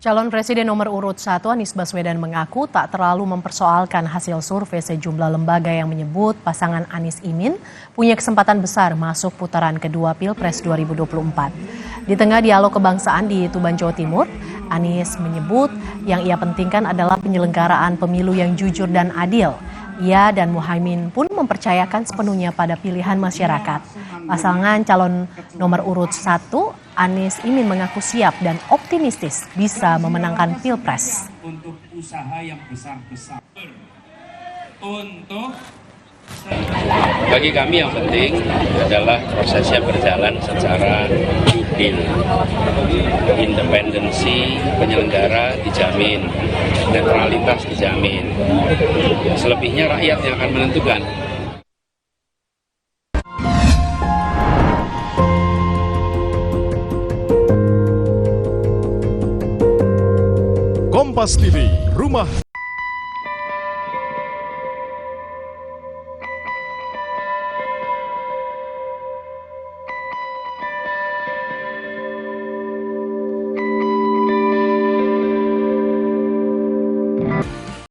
Calon Presiden nomor urut 1 Anies Baswedan mengaku tak terlalu mempersoalkan hasil survei sejumlah lembaga yang menyebut pasangan Anies Imin punya kesempatan besar masuk putaran kedua Pilpres 2024. Di tengah dialog kebangsaan di Tuban, Jawa Timur, Anies menyebut yang ia pentingkan adalah penyelenggaraan pemilu yang jujur dan adil. Ia dan Muhaimin pun mempercayakan sepenuhnya pada pilihan masyarakat. Pasangan calon nomor urut 1, Anies Imin mengaku siap dan optimistis bisa memenangkan Pilpres. Untuk usaha yang besar-besar. Bagi kami yang penting adalah prosesnya berjalan secara jurdil. Independensi penyelenggara dijamin, netralitas dijamin. Selebihnya rakyat yang akan menentukan. Kompas TV, Rumah